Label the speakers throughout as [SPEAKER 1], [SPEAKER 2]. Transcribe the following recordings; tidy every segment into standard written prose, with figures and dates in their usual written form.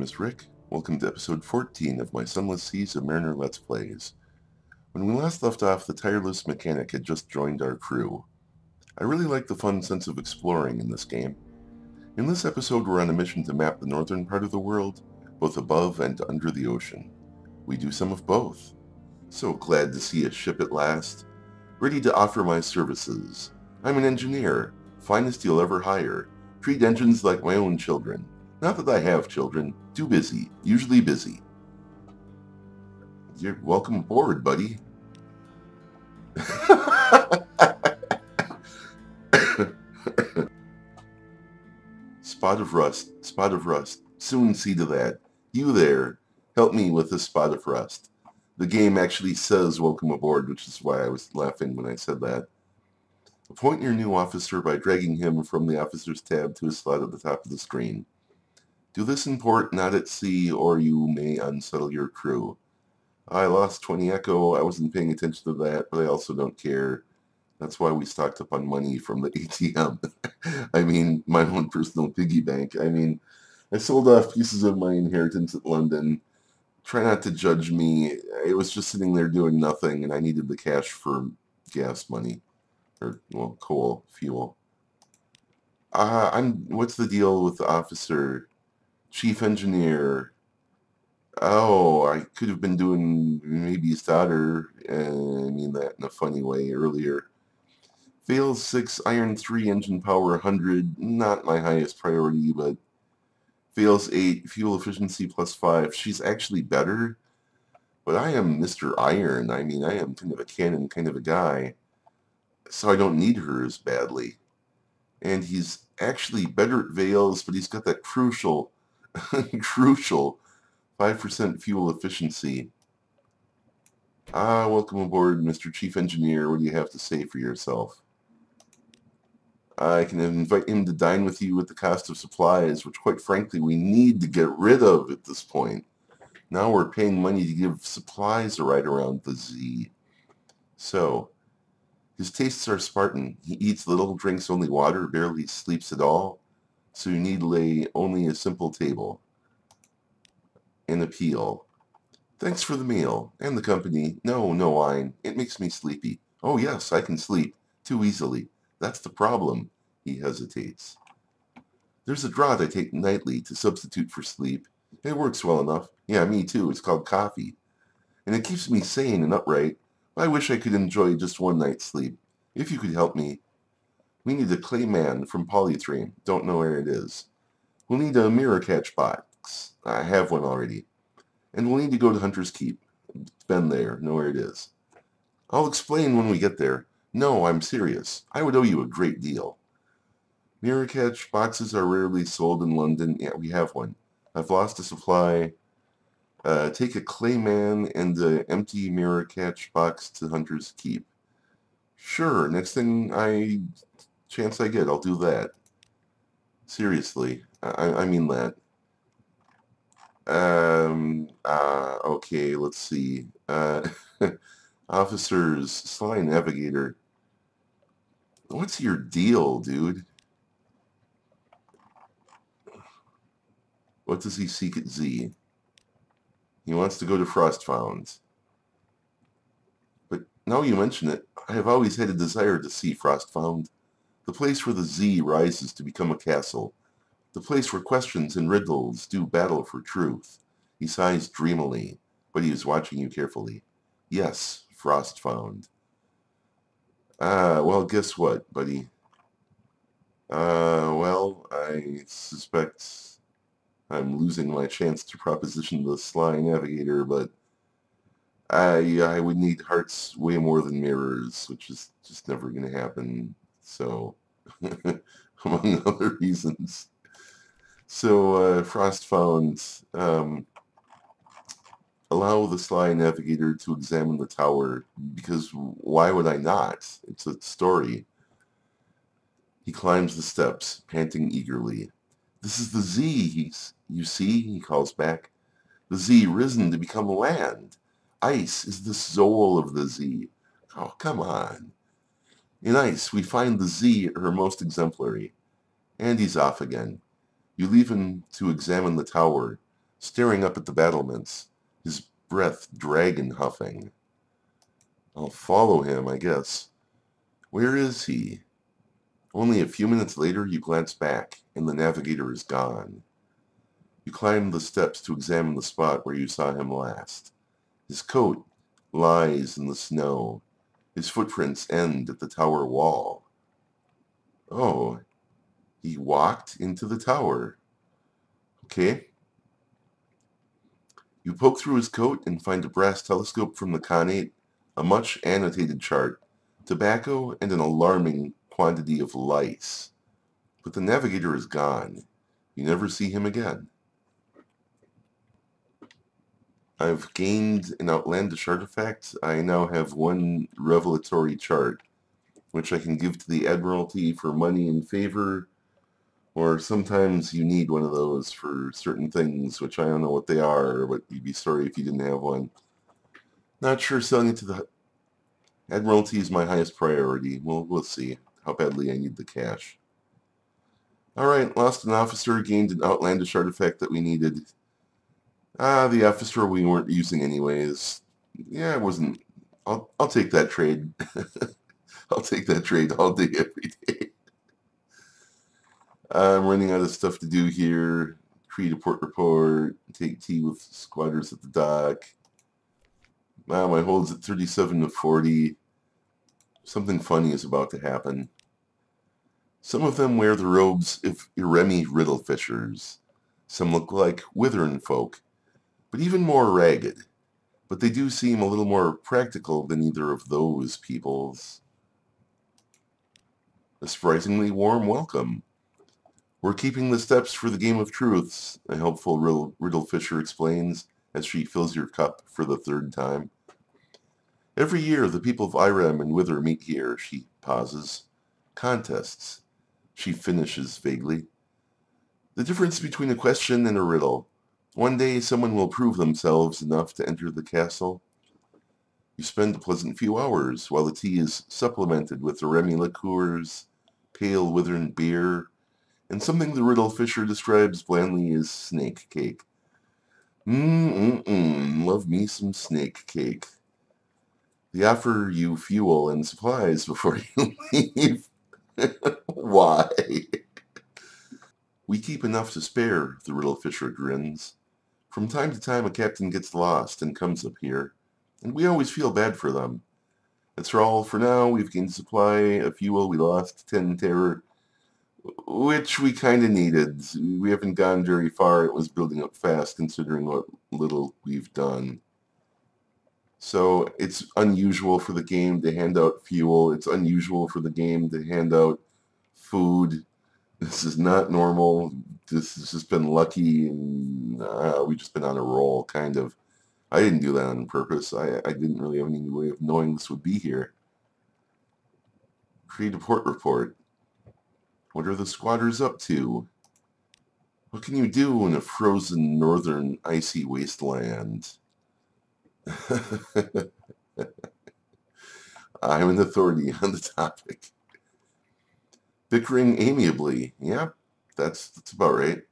[SPEAKER 1] is Rick. Welcome to episode 14 of my Sunless Sea Zubmariner Let's Plays. When we last left off, the tireless mechanic had just joined our crew. I really like the fun sense of exploring in this game. In this episode, we're on a mission to map the northern part of the world, both above and under the ocean. We do some of both. So glad to see a ship at last. Ready to offer my services. I'm an engineer, finest you'll ever hire. Treat engines like my own children. Not that I have children. Too busy. Usually busy. You're welcome aboard, buddy. Spot of rust. Spot of rust. Soon see to that. You there. Help me with this spot of rust. The game actually says welcome aboard, which is why I was laughing when I said that. Appoint your new officer by dragging him from the officers tab to a slot at the top of the screen. Do this in port, not at sea, or you may unsettle your crew. I lost 20 Echo. I wasn't paying attention to that, but I also don't care. That's why we stocked up on money from the ATM. I mean, my own personal piggy bank. I mean, I sold off pieces of my inheritance at London. Try not to judge me. It was just sitting there doing nothing, and I needed the cash for gas money. Or, well, coal, fuel. What's the deal with the officer? Chief engineer. Oh, I could have been doing maybe his daughter. I mean that in a funny way earlier. Fails 6, iron 3, engine power 100. Not my highest priority, but fails 8, fuel efficiency plus 5. She's actually better, but I am Mr. Iron. I mean, I am kind of a cannon kind of a guy, so I don't need her as badly. And he's actually better at Veils, but he's got that crucial 5% fuel efficiency. Welcome aboard, Mr. Chief Engineer. What do you have to say for yourself? I can invite him to dine with you at the cost of supplies, which quite frankly we need to get rid of at this point. Now we're paying money to give supplies a ride around the Z. So, his tastes are Spartan. He eats little, drinks only water, barely sleeps at all. So you need lay only a simple table. An appeal. Thanks for the meal. And the company. No wine. It makes me sleepy. Oh yes, I can sleep. Too easily. That's the problem. He hesitates. There's a draught I take nightly to substitute for sleep. It works well enough. Yeah, me too. It's called coffee. And it keeps me sane and upright. I wish I could enjoy just one night's sleep. If you could help me. We need a clay man from Polytrain. Don't know where it is. We'll need a mirror catch box. I have one already. And we'll need to go to Hunter's Keep. It's been there. Know where it is. I'll explain when we get there. No, I'm serious. I would owe you a great deal. Mirror catch boxes are rarely sold in London. Yeah, we have one. I've lost a supply. Take a clay man and an empty mirror catch box to Hunter's Keep. Sure, next chance I get, I'll do that. Seriously, I mean that. Okay, let's see. Officers, Sly Navigator. What's your deal, dude? What does he seek at Z? He wants to go to Frostfound. But now you mention it, I have always had a desire to see Frostfound. The place where the Z rises to become a castle. The place where questions and riddles do battle for truth. He sighs dreamily, but he is watching you carefully. Yes, Frostfound. Well, guess what, buddy? Well, I suspect I'm losing my chance to proposition the Sly Navigator, but I would need hearts way more than mirrors, which is just never going to happen. So, among other reasons. So, Frostfound, allow the Sly Navigator to examine the tower, because why would I not? It's a story. He climbs the steps, panting eagerly. This is the Z, you see, he calls back. The Z risen to become land. Ice is the soul of the Z. Oh, come on. In ice, we find the Z at her most exemplary. And he's off again. You leave him to examine the tower, staring up at the battlements, his breath dragon huffing. I'll follow him, I guess. Where is he? Only a few minutes later you glance back, and the navigator is gone. You climb the steps to examine the spot where you saw him last. His coat lies in the snow. His footprints end at the tower wall. Oh, he walked into the tower. Okay. You poke through his coat and find a brass telescope from the Khanate, a much annotated chart, tobacco, and an alarming quantity of lice. But the navigator is gone. You never see him again. I've gained an outlandish artifact. I now have one revelatory chart, which I can give to the Admiralty for money and favor, or sometimes you need one of those for certain things, which I don't know what they are, but you'd be sorry if you didn't have one. Not sure selling it to the Admiralty is my highest priority. We'll see how badly I need the cash. Alright, lost an officer, gained an outlandish artifact that we needed. The officer we weren't using anyways. Yeah, it wasn't... I'll take that trade. I'll take that trade all day, every day. I'm running out of stuff to do here. Create a port report. Take tea with squatters at the dock. Wow, my hold's at 37 to 40. Something funny is about to happen. Some of them wear the robes of Iremi riddle fishers. Some look like Withern folk, but even more ragged. But they do seem a little more practical than either of those peoples. A surprisingly warm welcome. We're keeping the steps for the Game of Truths, a helpful riddle fisher explains as she fills your cup for the third time. Every year the people of Irem and Wither meet here, she pauses. Contests, she finishes vaguely. The difference between a question and a riddle. One day someone will prove themselves enough to enter the castle. You spend a pleasant few hours while the tea is supplemented with Iremi liqueurs, pale Withern beer, and something the riddle fisher describes blandly as snake cake. Love me some snake cake. They offer you fuel and supplies before you leave. Why? We keep enough to spare, the riddle fisher grins. From time to time a captain gets lost and comes up here, and we always feel bad for them. That's all for now. We've gained supply of fuel. We lost 10 terror, which we kind of needed. We haven't gone very far. It was building up fast considering what little we've done. So it's unusual for the game to hand out fuel. It's unusual for the game to hand out food. This is not normal. This has just been lucky, and we've just been on a roll, kind of. I didn't do that on purpose. I didn't really have any way of knowing this would be here. Create a port report. What are the squatters up to? What can you do in a frozen northern icy wasteland? I'm an authority on the topic. Bickering amiably. Yeah, that's about right.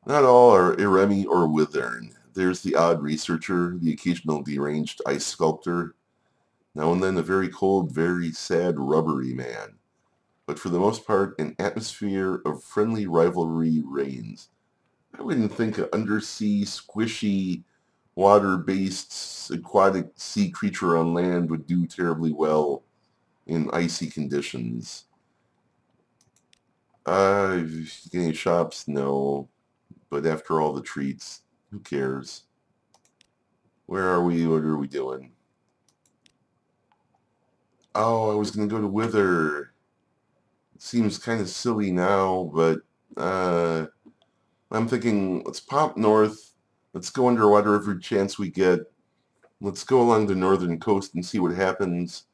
[SPEAKER 1] Not all are Iremi or Withern. There's the odd researcher, the occasional deranged ice sculptor, now and then a very cold, very sad, rubbery man. But for the most part, an atmosphere of friendly rivalry reigns. I wouldn't think an undersea, squishy, water-based aquatic sea creature on land would do terribly well in icy conditions. Any shops? No. But after all the treats, who cares? Where are we? What are we doing? Oh, I was going to go to Wither. It seems kind of silly now, but I'm thinking, let's pop north. Let's go underwater every chance we get. Let's go along the northern coast and see what happens.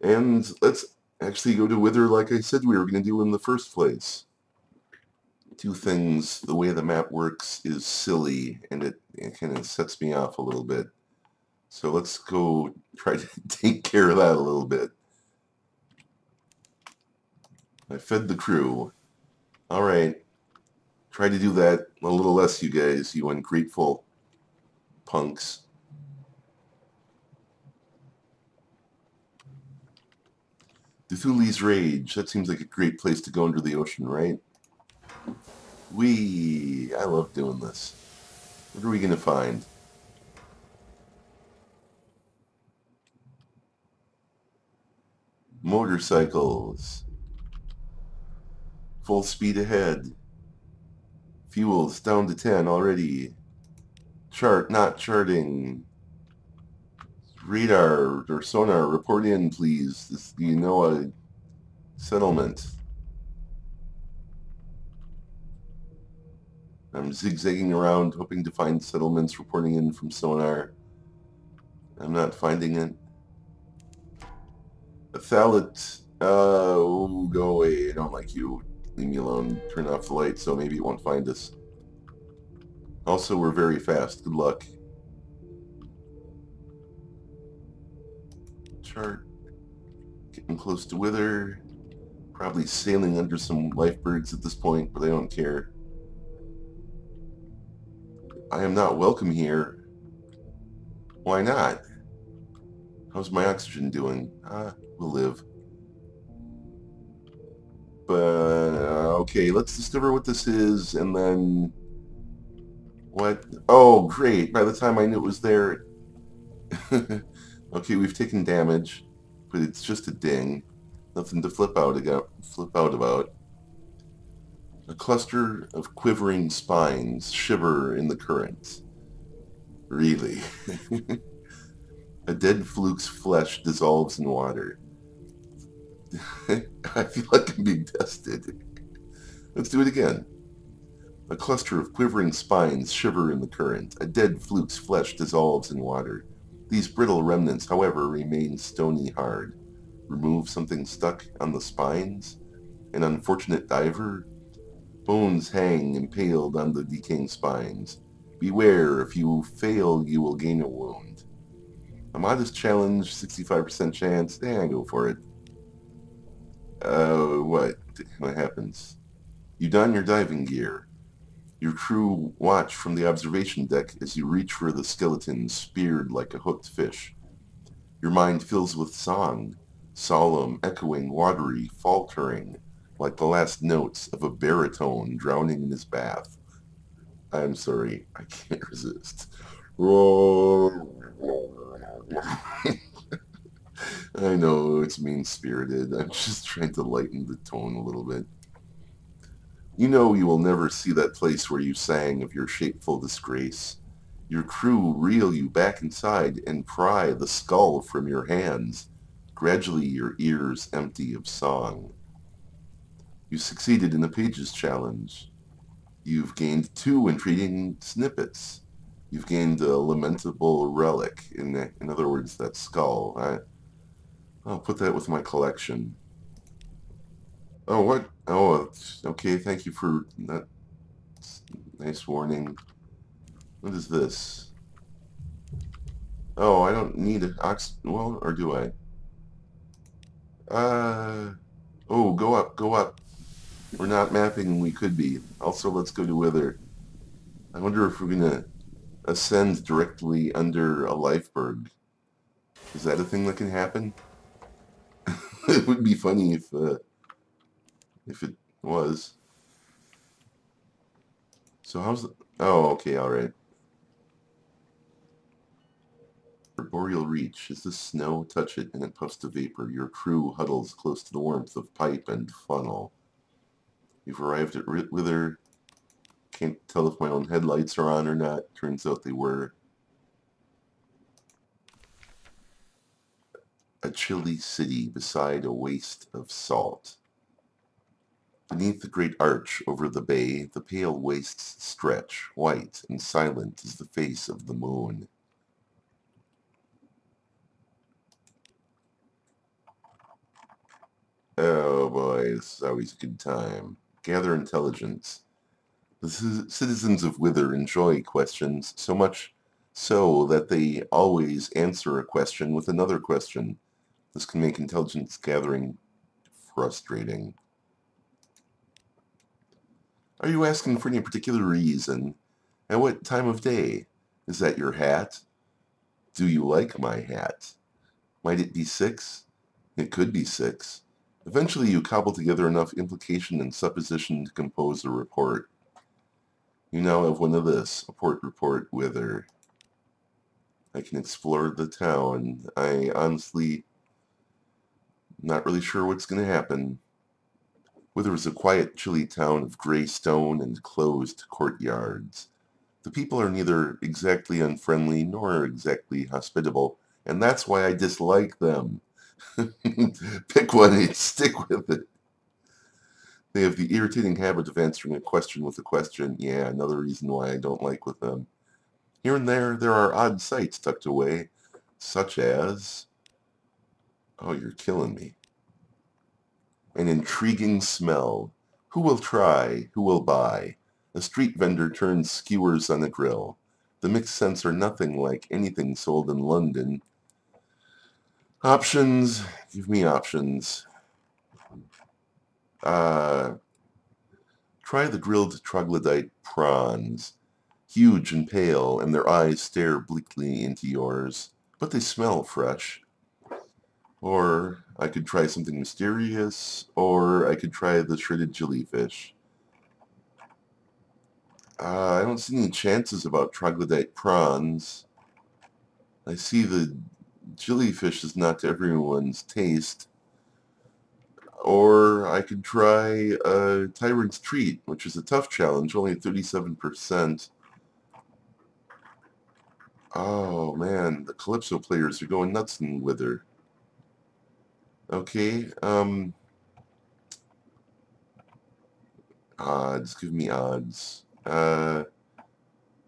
[SPEAKER 1] And let's actually go to Wither like I said we were going to do in the first place. Two things, the way the map works is silly, and it kind of sets me off a little bit. So let's go try to take care of that a little bit. I fed the crew. Alright. Try to do that a little less, you guys, you ungrateful punks. Cthulhu's Rage. That seems like a great place to go under the ocean, right? I love doing this. What are we going to find? Motorcycles. Full speed ahead. Fuel's down to 10 already. Chart not charting. Radar or sonar, report in, please. This, you know, a settlement. I'm zigzagging around, hoping to find settlements reporting in from sonar. I'm not finding it. A phthalate. Oh, go away. I don't like you. Leave me alone. Turn off the light so maybe it won't find us. Also, we're very fast. Good luck. Chart. Getting close to wither. Probably sailing under some lifebirds at this point, but I don't care. I am not welcome here. Why not? How's my oxygen doing? We'll live. But, okay, let's discover what this is, and then... What? Oh, great. By the time I knew it was there... Okay, we've taken damage, but it's just a ding. Nothing to flip out about. A cluster of quivering spines shiver in the current. Really? A dead fluke's flesh dissolves in water. I feel like I'm being tested. Let's do it again. A cluster of quivering spines shiver in the current. A dead fluke's flesh dissolves in water. These brittle remnants, however, remain stony hard. Remove something stuck on the spines? An unfortunate diver? Bones hang impaled on the decaying spines. Beware, if you fail, you will gain a wound. A modest challenge, 65% chance. Go for it. What happens? You don your diving gear. Your crew watch from the observation deck as you reach for the skeleton speared like a hooked fish. Your mind fills with song, solemn, echoing, watery, faltering, like the last notes of a baritone drowning in his bath. I'm sorry, I can't resist. I know it's mean-spirited. I'm just trying to lighten the tone a little bit. You know you will never see that place where you sang of your shameful disgrace. Your crew reel you back inside and pry the skull from your hands. Gradually your ears empty of song. You succeeded in the Pages Challenge. You've gained 2 intriguing snippets. You've gained a lamentable relic, in other words, that skull. I'll put that with my collection. Oh, what? Oh, okay, thank you for that nice warning. What is this? Oh, I don't need an well, or do I? Oh, go up, go up. We're not mapping, we could be. Also, let's go to Wither. I wonder if we're gonna ascend directly under a lifeberg. Is that a thing that can happen? It would be funny if it was. So how's the... Oh, okay, alright. Boreal Reach. Is this snow? Touch it and it puffs to vapor. Your crew huddles close to the warmth of pipe and funnel. You've arrived at Wither. Can't tell if my own headlights are on or not. Turns out they were. A chilly city beside a waste of salt. Beneath the great arch over the bay, the pale wastes stretch, white and silent as the face of the moon. Oh boy, this is always a good time. Gather intelligence. The citizens of Wither enjoy questions, so much so that they always answer a question with another question. This can make intelligence gathering frustrating. Are you asking for any particular reason? At what time of day? Is that your hat? Do you like my hat? Might it be 6? It could be 6. Eventually you cobble together enough implication and supposition to compose a report. You now have one of this, a port report whither I can explore the town. I honestly not really sure what's going to happen. Whither is a quiet, chilly town of gray stone and closed courtyards. The people are neither exactly unfriendly nor exactly hospitable, and that's why I dislike them. Pick one and stick with it. They have the irritating habit of answering a question with a question. Yeah, another reason why I don't like with them. Here and there are odd sights tucked away, such as... Oh, you're killing me. An intriguing smell. Who will try? Who will buy? A street vendor turns skewers on a grill. The mixed scents are nothing like anything sold in London. Options. Give me options. Try the grilled troglodyte prawns. Huge and pale, and their eyes stare bleakly into yours. But they smell fresh. Or I could try something mysterious, or I could try the shredded jellyfish. I don't see any chances about troglodyte prawns. I see the jellyfish is not to everyone's taste. Or I could try Tyrant's Treat, which is a tough challenge, only 37%. Oh man, the Calypso players are going nuts in Wither. Okay, odds, give me odds.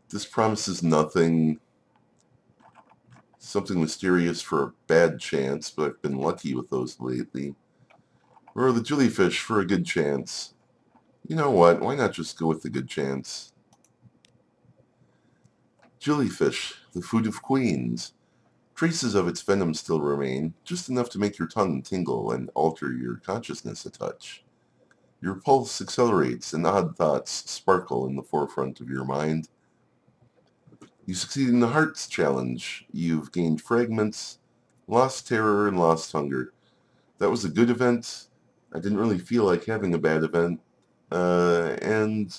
[SPEAKER 1] This promises nothing. Something mysterious for a bad chance, but I've been lucky with those lately. Or the jellyfish for a good chance. You know what, why not just go with the good chance? Jellyfish, the food of queens. Traces of its venom still remain, just enough to make your tongue tingle and alter your consciousness a touch. Your pulse accelerates and odd thoughts sparkle in the forefront of your mind. You succeed in the Hearts Challenge. You've gained fragments, lost terror, and lost hunger. That was a good event. I didn't really feel like having a bad event. And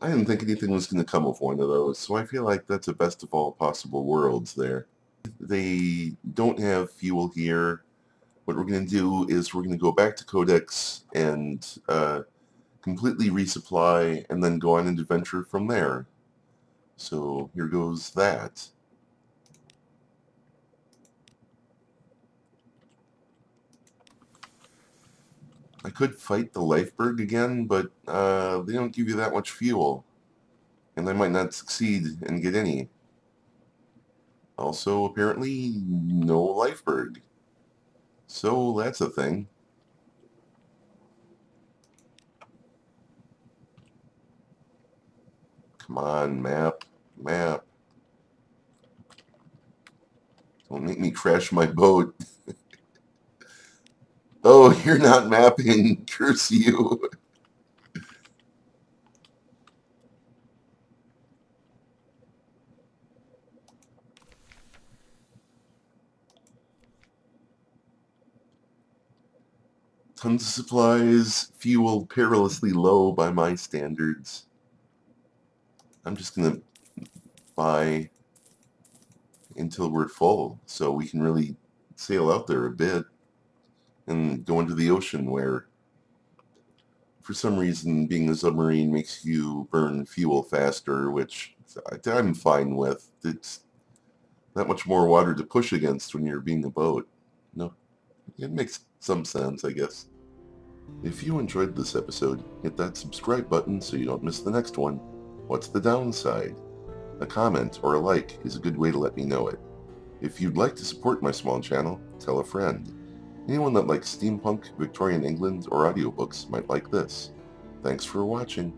[SPEAKER 1] I didn't think anything was going to come of one of those, so I feel like that's a best of all possible worlds there. They don't have fuel here. What we're going to do is we're going to go back to Codex and completely resupply and then go on an adventure from there. So here goes that. I could fight the Lifeberg again, but they don't give you that much fuel. And I might not succeed and get any. Also, apparently, no Lifeberg. So that's a thing. Come on, map. Map. Don't make me crash my boat. Oh, you're not mapping. Curse you. Tons of supplies, fuel perilously low by my standards. I'm just going to buy until we're full so we can really sail out there a bit and go into the ocean where for some reason being a submarine makes you burn fuel faster, which I'm fine with. It's that much more water to push against when you're being a boat. No, it makes some sense, I guess. If you enjoyed this episode, hit that subscribe button so you don't miss the next one. What's the downside? A comment or a like is a good way to let me know it. If you'd like to support my small channel, tell a friend. Anyone that likes steampunk, Victorian England, or audiobooks might like this. Thanks for watching.